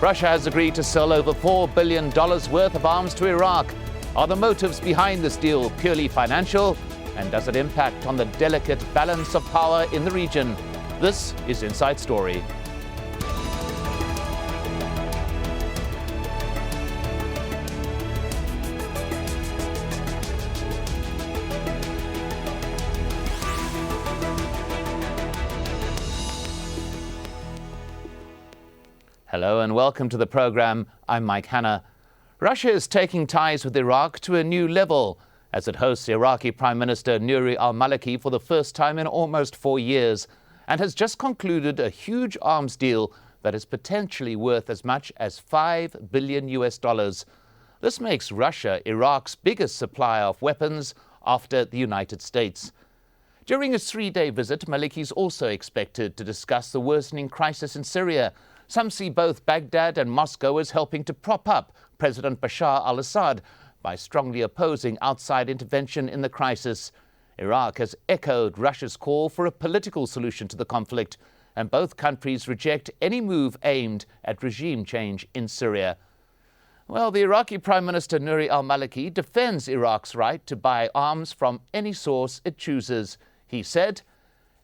Russia has agreed to sell over $4 billion worth of arms to Iraq. Are the motives behind this deal purely financial? And does it impact on the delicate balance of power in the region? This is Inside Story. Hello and welcome to the program. I'm Mike Hanna. Russia is taking ties with Iraq to a new level as it hosts Iraqi Prime Minister Nouri al-Maliki for the first time in almost 4 years and has just concluded a huge arms deal that is potentially worth as much as $5 billion. This makes Russia Iraq's biggest supplier of weapons after the United States. During his 3-day visit, Maliki is also expected to discuss the worsening crisis in Syria. Some see both Baghdad and Moscow as helping to prop up President Bashar al-Assad by strongly opposing outside intervention in the crisis. Iraq has echoed Russia's call for a political solution to the conflict, and both countries reject any move aimed at regime change in Syria. Well, the Iraqi Prime Minister Nouri al-Maliki defends Iraq's right to buy arms from any source it chooses. He said,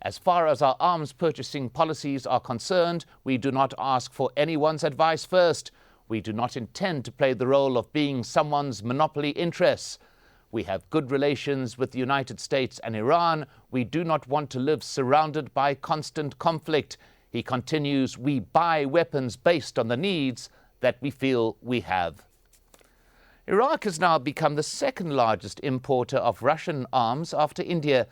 "As far as our arms purchasing policies are concerned, we do not ask for anyone's advice first. We do not intend to play the role of being someone's monopoly interests. We have good relations with the United States and Iran. We do not want to live surrounded by constant conflict." He continues, "We buy weapons based on the needs that we feel we have." Iraq has now become the second largest importer of Russian arms after India.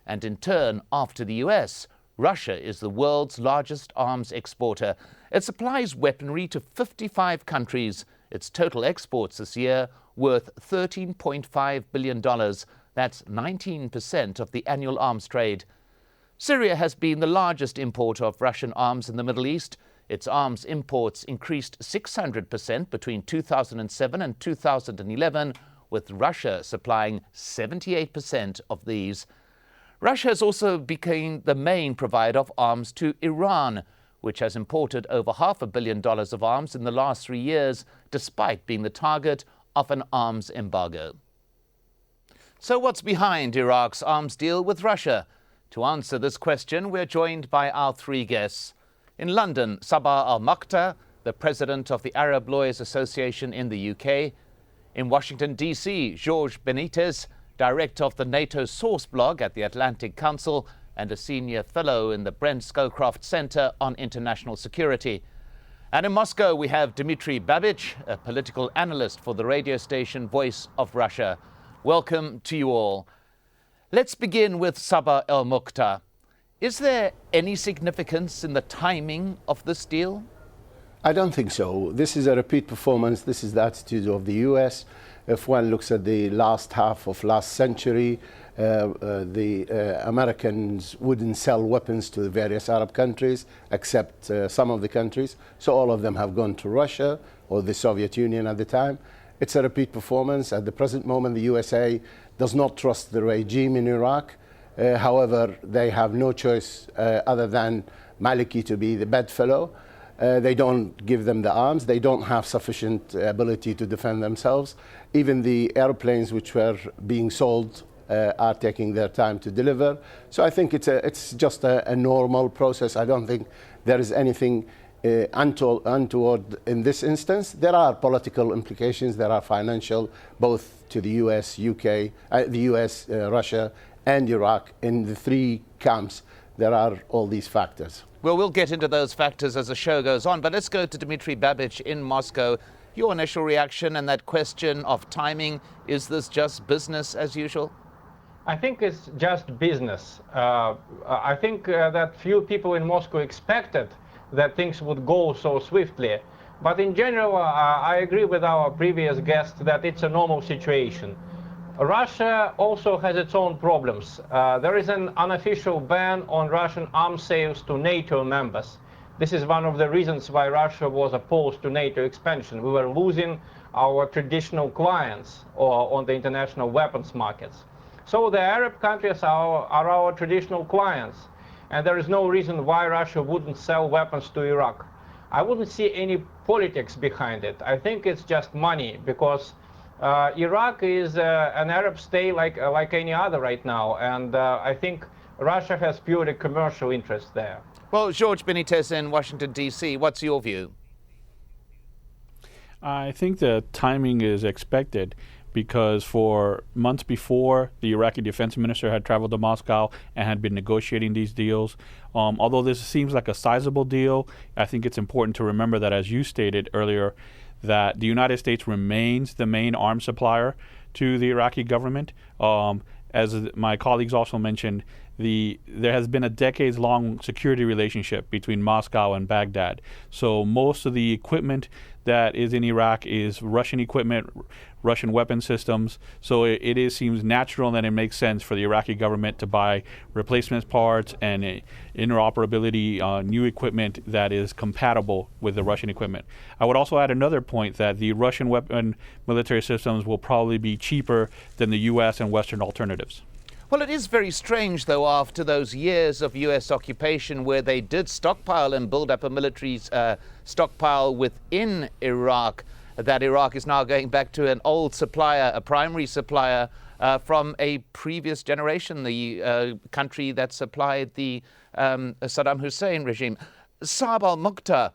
And in turn, after the US, Russia is the world's largest arms exporter. It supplies weaponry to 55 countries. Its total exports this year worth $13.5 billion. That's 19% of the annual arms trade. Syria has been the largest importer of Russian arms in the Middle East. Its arms imports increased 600% between 2007 and 2011, with Russia supplying 78% of these. Russia has also become the main provider of arms to Iran, which has imported over $500 million of arms in the last 3 years, despite being the target of an arms embargo. So what's behind Iraq's arms deal with Russia? To answer this question, we're joined by our 3 guests. In London, Sabah Al-Mokhtar, the president of the Arab Lawyers Association in the UK. In Washington, D.C., George Benitez, director of the NATO Source blog at the Atlantic Council and a senior fellow in the Brent Scowcroft Center on International Security. And in Moscow, we have Dmitry Babich, a political analyst for the radio station Voice of Russia. Welcome to you all. Let's begin with Sabah Al-Mokhtar. Is there any significance in the timing of this deal? I don't think so. This is a repeat performance. This is the attitude of the US. If one looks at the last half of last century, the Americans wouldn't sell weapons to the various Arab countries, except some of the countries. So all of them have gone to Russia or the Soviet Union at the time. It's a repeat performance. At the present moment, the USA does not trust the regime in Iraq. However, they have no choice other than Maliki to be the bedfellow. They don't give them the arms. They don't have sufficient ability to defend themselves. Even the airplanes which were being sold are taking their time to deliver. So I think it's just a normal process. I don't think there is anything untoward in this instance. There are political implications. There are financial, both to the US, UK, the US, Russia, and Iraq. In the 3 camps, there are all these factors. Well, we'll get into those factors as the show goes on, but let's go to Dmitry Babich in Moscow. Your initial reaction and that question of timing, is this just business as usual? I think it's just business. I think that few people in Moscow expected that things would go so swiftly. But in general, I agree with our previous guest that it's a normal situation. Russia also has its own problems. There is an unofficial ban on Russian arms sales to NATO members. This is one of the reasons why Russia was opposed to NATO expansion. We were losing our traditional clients on the international weapons markets. So the Arab countries are our traditional clients, and there is no reason why Russia wouldn't sell weapons to Iraq. I wouldn't see any politics behind it. I think it's just money, because Iraq is an Arab state like any other right now, and I think Russia has purely commercial interest there. Well, George Benitez in Washington, D.C., what's your view? I think the timing is expected because for months before, the Iraqi defense minister had traveled to Moscow and had been negotiating these deals. Although this seems like a sizable deal, I think it's important to remember that, as you stated earlier, that the United States remains the main arms supplier to the Iraqi government. As my colleagues also mentioned, there has been a decades-long security relationship between Moscow and Baghdad. So most of the equipment that is in Iraq is Russian equipment, Russian weapon systems. So it seems natural and it makes sense for the Iraqi government to buy replacement parts and interoperability, new equipment that is compatible with the Russian equipment. I would also add another point that the Russian weapon military systems will probably be cheaper than the U.S. and Western alternatives. Well, it is very strange, though, after those years of U.S. occupation where they did stockpile and build up a military stockpile within Iraq, that Iraq is now going back to an old supplier, a primary supplier from a previous generation, the country that supplied the Saddam Hussein regime. Saab al-Mukhtar,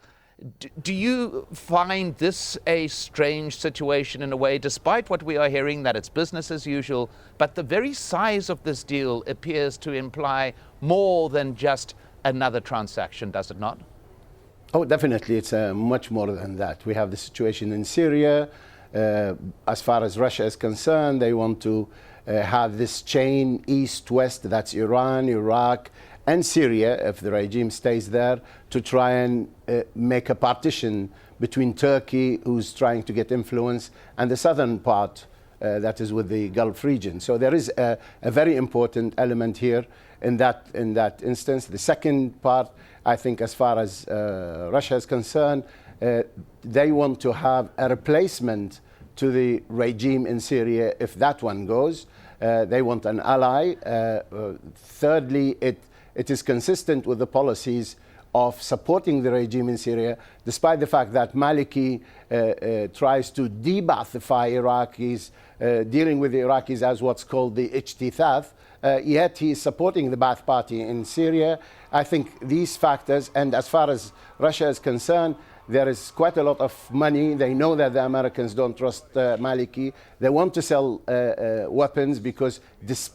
do you find this a strange situation in a way, despite what we are hearing, that it's business as usual, but the very size of this deal appears to imply more than just another transaction, does it not? Oh, definitely. It's much more than that. We have the situation in Syria. As far as Russia is concerned, they want to have this chain east-west, that's Iran, Iraq, and Syria, if the regime stays there, to try and make a partition between Turkey, who's trying to get influence, and the southern part that is with the Gulf region. So there is a very important element here in that instance. The second part, I think, as far as Russia is concerned, they want to have a replacement to the regime in Syria if that one goes. They want an ally. Thirdly, it is consistent with the policies of supporting the regime in Syria, despite the fact that Maliki tries to de-Ba'athify Iraqis, dealing with the Iraqis as what's called the Ijtithaf, yet he is supporting the Ba'ath Party in Syria. I think these factors, and as far as Russia is concerned, there is quite a lot of money. They know that the Americans don't trust Maliki. They want to sell weapons because this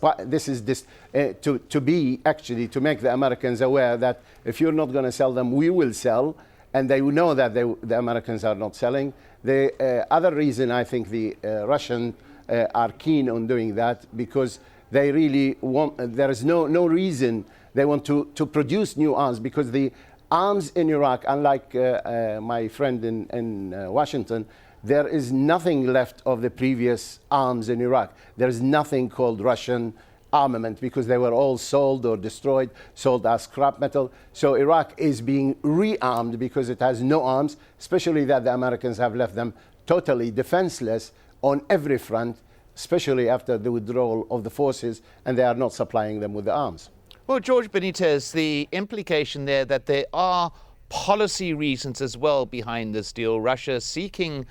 is to make the Americans aware that if you're not going to sell them, we will sell. And they know that the Americans are not selling. The other reason I think the Russians are keen on doing that, because they really want, there is no reason they want to produce new arms, because the arms in Iraq, unlike my friend in Washington, there is nothing left of the previous arms in Iraq. There is nothing called Russian armament, because they were all sold or destroyed, sold as scrap metal. So Iraq is being rearmed because it has no arms, especially that the Americans have left them totally defenseless on every front, especially after the withdrawal of the forces, and they are not supplying them with the arms. Well, George Benitez, the implication there that there are policy reasons as well behind this deal. Russia seeking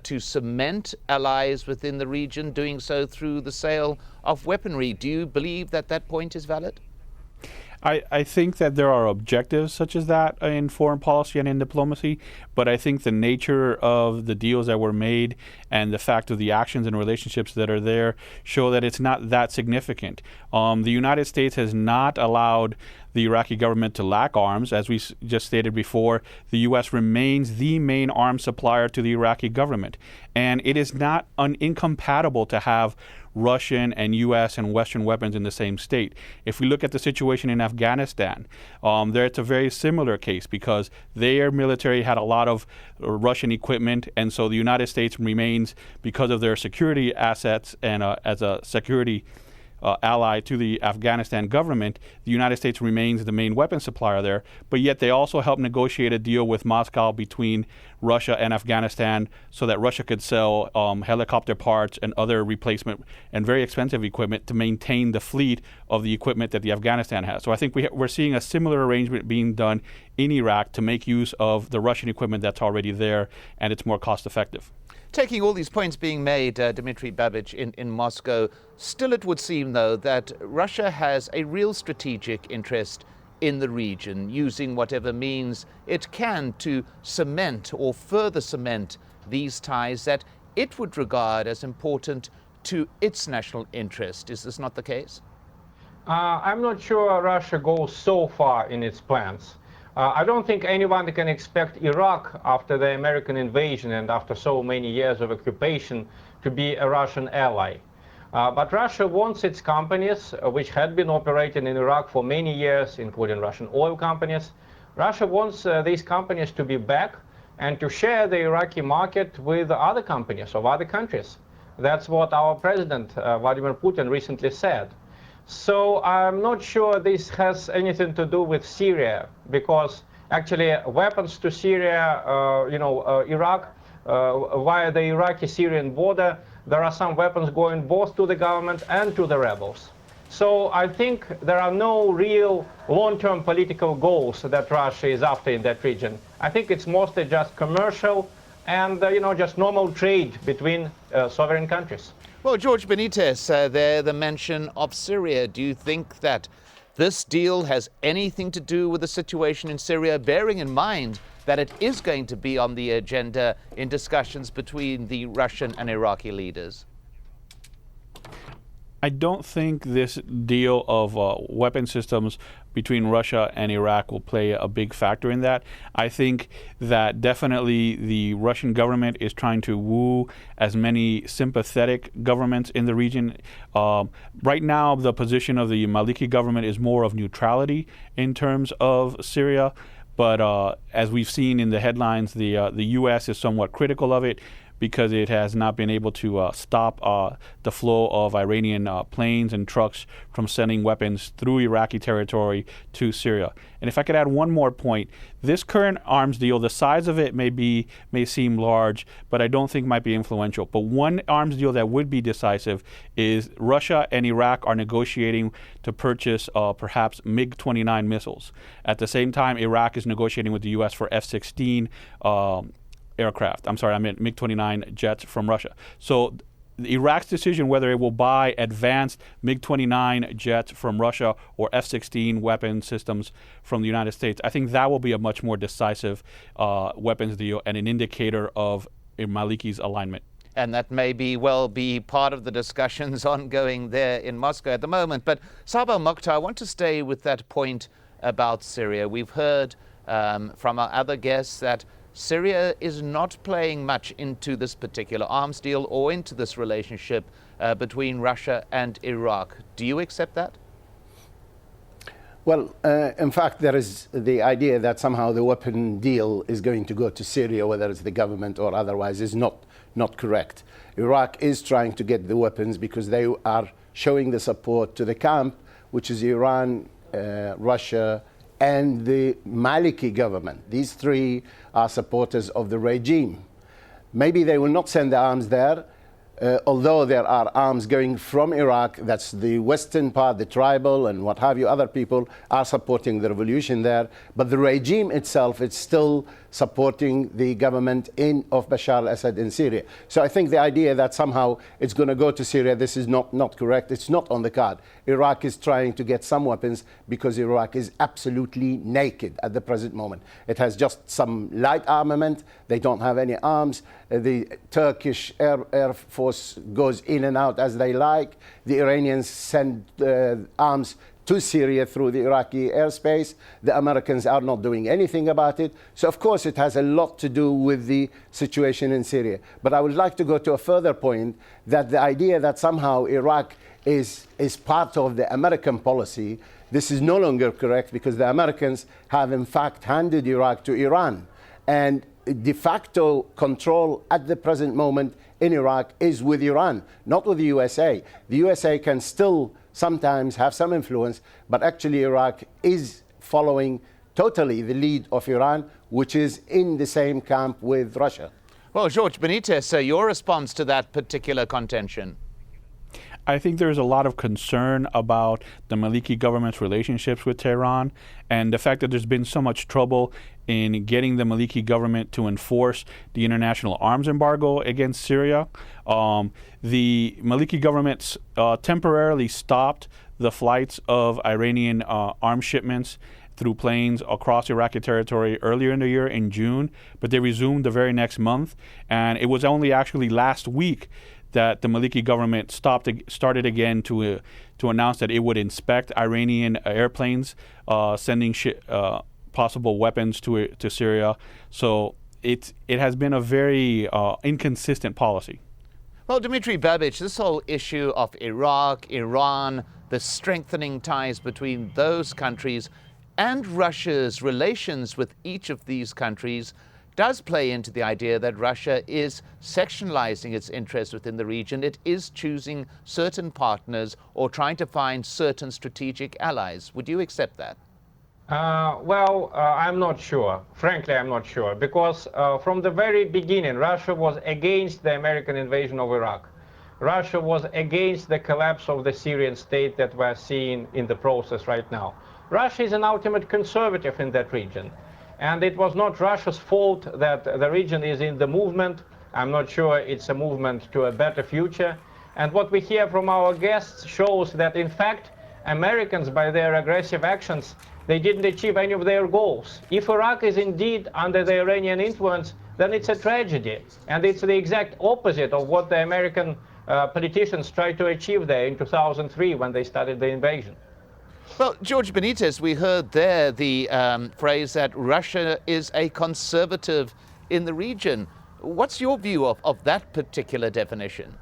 to cement allies within the region, doing so through the sale of weaponry. Do you believe that that point is valid? I think that there are objectives such as that in foreign policy and in diplomacy, but I think the nature of the deals that were made and the fact of the actions and relationships that are there show that it's not that significant. The United States has not allowed the Iraqi government to lack arms. As we just stated before, the U.S. remains the main arms supplier to the Iraqi government. And it is not incompatible to have Russian and U.S. and Western weapons in the same state. If we look at the situation in Afghanistan, there it's a very similar case, because their military had a lot of Russian equipment, and so the United States remains, because of their security assets and as a security ally to the Afghanistan government. The United States remains the main weapons supplier there, but yet they also helped negotiate a deal with Moscow between Russia and Afghanistan so that Russia could sell helicopter parts and other replacement and very expensive equipment to maintain the fleet of the equipment that the Afghanistan has. So I think we're seeing a similar arrangement being done in Iraq to make use of the Russian equipment that's already there, and it's more cost effective. Taking all these points being made, Dmitry Babich, in Moscow, still it would seem, though, that Russia has a real strategic interest in the region, using whatever means it can to cement or further cement these ties that it would regard as important to its national interest. Is this not the case? I'm not sure Russia goes so far in its plans. I don't think anyone can expect Iraq, after the American invasion and after so many years of occupation, to be a Russian ally. But Russia wants its companies, which had been operating in Iraq for many years, including Russian oil companies. Russia wants these companies to be back and to share the Iraqi market with other companies of other countries. That's what our president, Vladimir Putin, recently said. So I'm not sure this has anything to do with Syria, because actually weapons to Syria, Iraq, via the Iraqi-Syrian border, there are some weapons going both to the government and to the rebels. So I think there are no real long-term political goals that Russia is after in that region. I think it's mostly just commercial and just normal trade between sovereign countries. Well, George Benitez, the mention of Syria. Do you think that this deal has anything to do with the situation in Syria, bearing in mind that it is going to be on the agenda in discussions between the Russian and Iraqi leaders? I don't think this deal of weapon systems between Russia and Iraq will play a big factor in that. I think that definitely the Russian government is trying to woo as many sympathetic governments in the region. Right now, the position of the Maliki government is more of neutrality in terms of Syria. But as we've seen in the headlines, the U.S. is somewhat critical of it, because it has not been able to stop the flow of Iranian planes and trucks from sending weapons through Iraqi territory to Syria. And if I could add one more point, this current arms deal, the size of it may seem large, but I don't think might be influential. But one arms deal that would be decisive is Russia and Iraq are negotiating to purchase perhaps MiG-29 missiles. At the same time, Iraq is negotiating with the U.S. for F-16 aircraft. I'm sorry, I meant MiG-29 jets from Russia. So Iraq's decision whether it will buy advanced MiG-29 jets from Russia or F-16 weapon systems from the United States, I think that will be a much more decisive weapons deal and an indicator of Maliki's alignment. And that may be part of the discussions ongoing there in Moscow at the moment. But Saba Mokhtar, I want to stay with that point about Syria. We've heard from our other guests that Syria is not playing much into this particular arms deal or into this relationship between Russia and Iraq. Do you accept that? Well, in fact, there is the idea that somehow the weapon deal is going to go to Syria, whether it's the government or otherwise, is not correct. Iraq is trying to get the weapons because they are showing the support to the camp, which is Iran, Russia, and the Maliki government. These three are supporters of the regime. Maybe they will not send the arms there, although there are arms going from Iraq. That's the western part, the tribal and what have you. Other people are supporting the revolution there. But the regime itself is still supporting the government of Bashar al-Assad in Syria. So I think the idea that somehow it's going to go to Syria, this is not correct. It's not on the card. Iraq is trying to get some weapons because Iraq is absolutely naked at the present moment. It has just some light armament. They don't have any arms. The Turkish Air Force goes in and out as they like. The Iranians send arms to Syria through the Iraqi airspace. The Americans are not doing anything about it. So, of course, it has a lot to do with the situation in Syria. But I would like to go to a further point, that the idea that somehow Iraq is part of the American policy, this is no longer correct, because the Americans have, in fact, handed Iraq to Iran. And de facto control at the present moment in Iraq is with Iran, not with the USA. The USA can still sometimes have some influence, but actually Iraq is following totally the lead of Iran, which is in the same camp with Russia. Well, George Benitez, your response to that particular contention? I think there's a lot of concern about the Maliki government's relationships with Tehran and the fact that there's been so much trouble in getting the Maliki government to enforce the international arms embargo against Syria. The Maliki government temporarily stopped the flights of Iranian arms shipments through planes across Iraqi territory earlier in the year in June, but they resumed the very next month. And it was only actually last week that the Maliki government started again to announce that it would inspect Iranian airplanes sending possible weapons to Syria. So it has been a very inconsistent policy. Well, Dmitry Babich, this whole issue of Iraq, Iran, the strengthening ties between those countries and Russia's relations with each of these countries does play into the idea that Russia is sectionalizing its interests within the region. It is choosing certain partners or trying to find certain strategic allies. Would you accept that? I'm not sure. Frankly, I'm not sure. Because from the very beginning, Russia was against the American invasion of Iraq. Russia was against the collapse of the Syrian state that we're seeing in the process right now. Russia is an ultimate conservative in that region. And it was not Russia's fault that the region is in the movement. I'm not sure it's a movement to a better future. And what we hear from our guests shows that, in fact, Americans, by their aggressive actions, they didn't achieve any of their goals. If Iraq is indeed under the Iranian influence, then it's a tragedy. And it's the exact opposite of what the American politicians tried to achieve there in 2003 when they started the invasion. Well, George Benitez, we heard there the phrase that Russia is a conservative in the region. What's your view of that particular definition?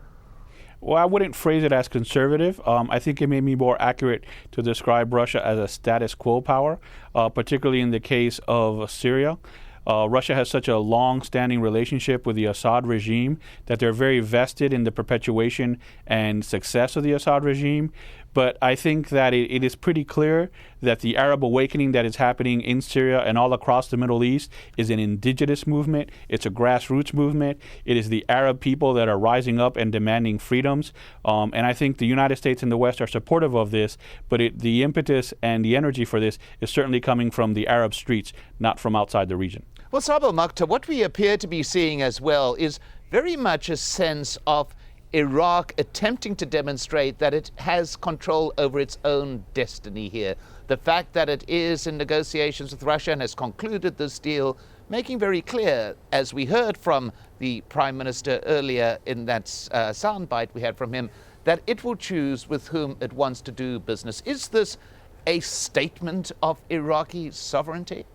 Well, I wouldn't phrase it as conservative. I think it may be more accurate to describe Russia as a status quo power, particularly in the case of Syria. Russia has such a long-standing relationship with the Assad regime that they're very vested in the perpetuation and success of the Assad regime. But I think that it is pretty clear that the Arab awakening that is happening in Syria and all across the Middle East is an indigenous movement. It's a grassroots movement. It is the Arab people that are rising up and demanding freedoms. And I think the United States and the West are supportive of this, but the impetus and the energy for this is certainly coming from the Arab streets, not from outside the region. Well, Sabo Makhtar, what we appear to be seeing as well is very much a sense of Iraq attempting to demonstrate that it has control over its own destiny here. The fact that it is in negotiations with Russia and has concluded this deal, making very clear, as we heard from the Prime Minister earlier in that soundbite we had from him, that it will choose with whom it wants to do business. Is this a statement of Iraqi sovereignty?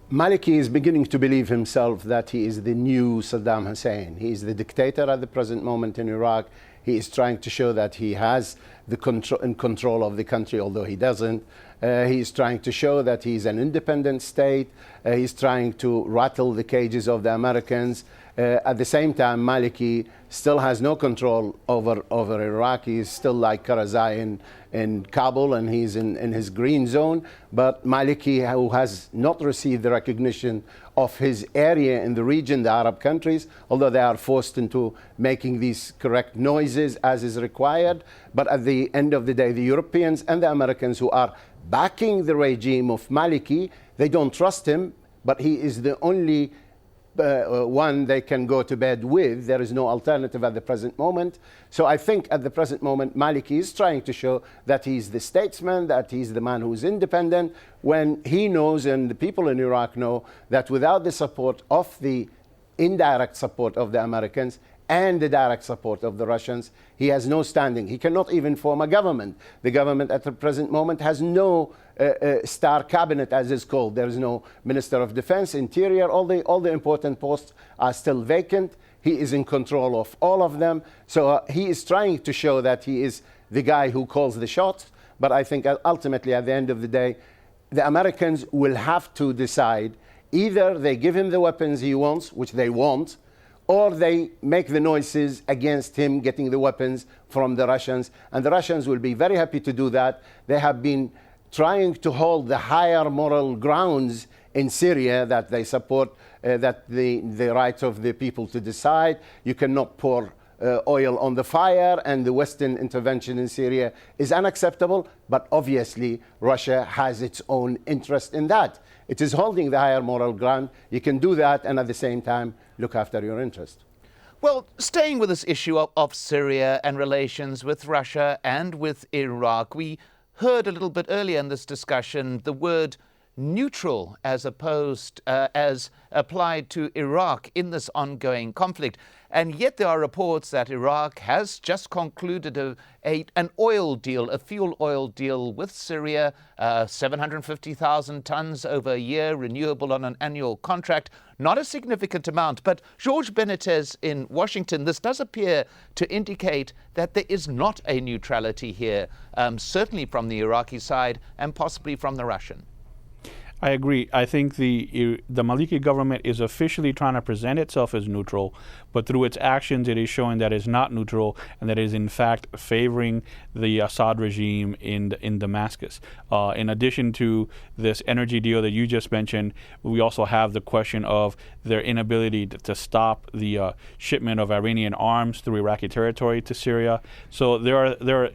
Maliki is beginning to believe himself that he is the new Saddam Hussein. He is the dictator at the present moment in Iraq. He is trying to show that he has the control of the country, although he doesn't. He is trying to show that he is an independent state. He's trying to rattle the cages of the Americans. At the same time, Maliki still has no control over Iraq. He's still like Karzai in Kabul, and he's in his green zone. But Maliki, who has not received the recognition of his area in the region, the Arab countries, although they are forced into making these correct noises as is required. But at the end of the day, the Europeans and the Americans who are backing the regime of Maliki, they don't trust him, but he is the only one they can go to bed with. There is no alternative at the present moment. So I think at the present moment, Maliki is trying to show that he's the statesman, that he's the man who's independent, when he knows, and the people in Iraq know, that without the support of the indirect support of the Americans and the direct support of the Russians, he has no standing. He cannot even form a government. The government at the present moment has no star cabinet, as is called. There is no Minister of Defense, Interior. All the important posts are still vacant. He is in control of all of them. So he is trying to show that he is the guy who calls the shots. But I think ultimately, at the end of the day, the Americans will have to decide. Either they give him the weapons he wants, which they won't, or they make the noises against him getting the weapons from the Russians. And the Russians will be very happy to do that. They have been trying to hold the higher moral grounds in Syria, that they support that the rights of the people to decide. You cannot pour oil on the fire, and the Western intervention in Syria is unacceptable. But obviously, Russia has its own interest in that. It is holding the higher moral ground. You can do that and at the same time look after your interest. Well, staying with this issue of Syria and relations with Russia and with Iraq, we heard a little bit earlier in this discussion the word neutral as applied to Iraq in this ongoing conflict. And yet there are reports that Iraq has just concluded an oil deal, a fuel oil deal with Syria, 750,000 tons over a year, renewable on an annual contract. Not a significant amount, but George Benitez in Washington, this does appear to indicate that there is not a neutrality here, certainly from the Iraqi side and possibly from the Russian. I agree. I think the Maliki government is officially trying to present itself as neutral, but through its actions, it is showing that it's not neutral and that it is in fact favoring the Assad regime in Damascus. In addition to this energy deal that you just mentioned, we also have the question of their inability to stop the shipment of Iranian arms through Iraqi territory to Syria. So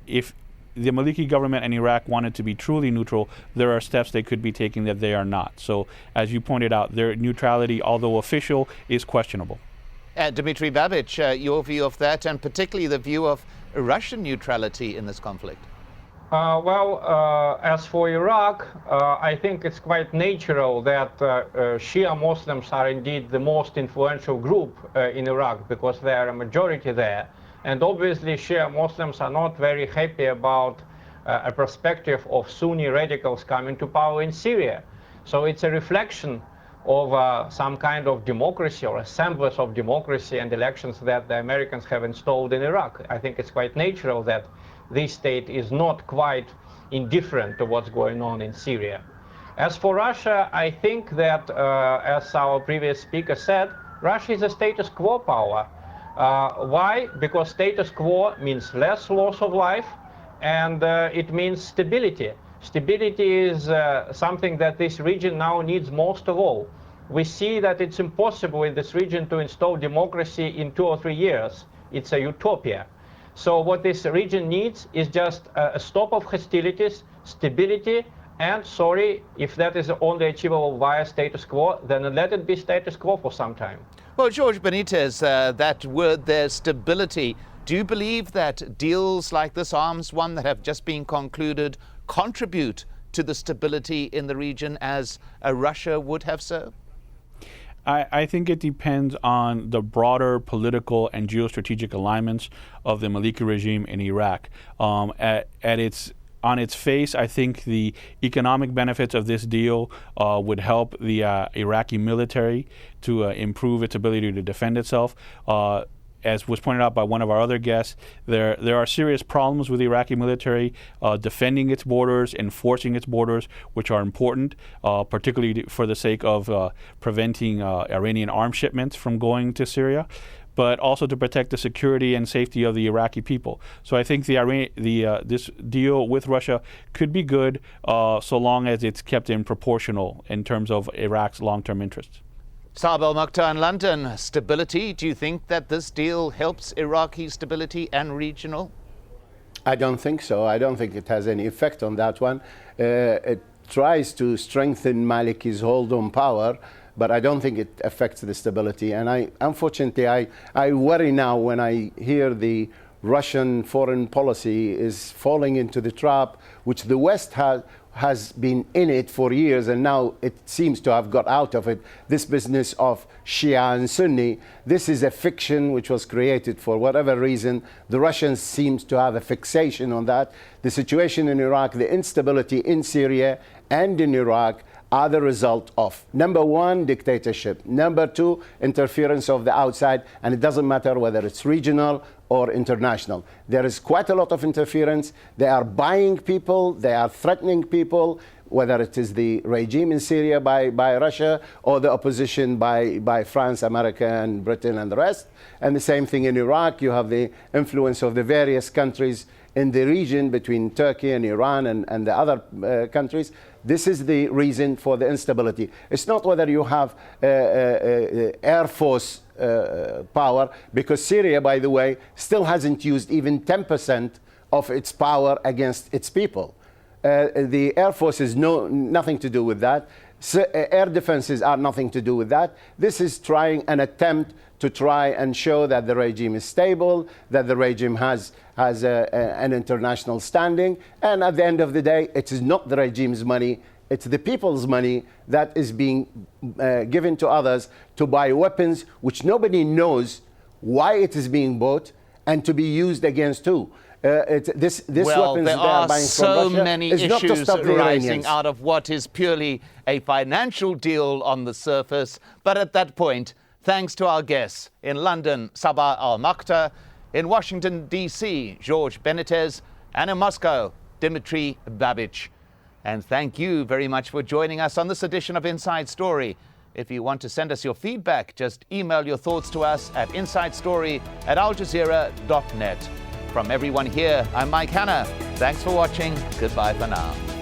if the Maliki government and Iraq wanted to be truly neutral, there are steps they could be taking that they are not. So, as you pointed out, their neutrality, although official, is questionable. Dmitry Babich, your view of that, and particularly the view of Russian neutrality in this conflict? As for Iraq, I think it's quite natural that Shia Muslims are indeed the most influential group in Iraq, because they are a majority there. And obviously, Shia Muslims are not very happy about a perspective of Sunni radicals coming to power in Syria. So it's a reflection of some kind of democracy or a semblance of democracy and elections that the Americans have installed in Iraq. I think it's quite natural that this state is not quite indifferent to what's going on in Syria. As for Russia, I think that, as our previous speaker said, Russia is a status quo power. Why? Because status quo means less loss of life, and it means stability. Stability is something that this region now needs most of all. We see that it's impossible in this region to install democracy in 2 or 3 years. It's a utopia. So what this region needs is just a stop of hostilities, stability, and sorry, if that is only achievable via status quo, then let it be status quo for some time. Well, George Benitez, that word there, stability, do you believe that deals like this arms one that have just been concluded contribute to the stability in the region as Russia would have so? I think it depends on the broader political and geostrategic alignments of the Maliki regime in Iraq. On its face, I think the economic benefits of this deal would help the Iraqi military to improve its ability to defend itself. As was pointed out by one of our other guests, there are serious problems with the Iraqi military defending its borders, enforcing its borders, which are important, particularly for the sake of preventing Iranian arms shipments from going to Syria, but also to protect the security and safety of the Iraqi people. So I think this deal with Russia could be good so long as it's kept in proportional in terms of Iraq's long-term interests. Saab El-Mokhtar in London, stability. Do you think that this deal helps Iraqi stability and regional? I don't think so. I don't think it has any effect on that one. It tries to strengthen Maliki's hold on power, but I don't think it affects the stability. And unfortunately, I worry now when I hear the Russian foreign policy is falling into the trap, which the West has been in it for years, and now it seems to have got out of it. This business of Shia and Sunni, this is a fiction which was created for whatever reason. The Russians seem to have a fixation on that. The situation in Iraq, the instability in Syria and in Iraq are the result of, number one, dictatorship, number two, interference of the outside, and it doesn't matter whether it's regional or international. There is quite a lot of interference. They are buying people, they are threatening people, whether it is the regime in Syria by Russia or the opposition by France, America, and Britain and the rest. And the same thing in Iraq. You have the influence of the various countries in the region between Turkey and Iran and the other countries. This is the reason for the instability. It's not whether you have air force power, because Syria, by the way, still hasn't used even 10% of its power against its people. The air force is nothing to do with that. Air defenses are nothing to do with that. This is an attempt to try and show that the regime is stable, that the regime has an international standing, and at the end of the day, it is not the regime's money, it's the people's money that is being given to others to buy weapons which nobody knows why it is being bought and to be used against who. This well, weapons there they are are buying so from Russia many is not to issues stop the rising Iranians. out of what is purely a financial deal on the surface. But at that point, thanks to our guests in London, Sabah Al-Makhtar, in Washington, D.C., George Benitez, and in Moscow, Dmitry Babich. And thank you very much for joining us on this edition of Inside Story. If you want to send us your feedback, just email your thoughts to us at insidestory@aljazeera.net. From everyone here, I'm Mike Hanna. Thanks for watching. Goodbye for now.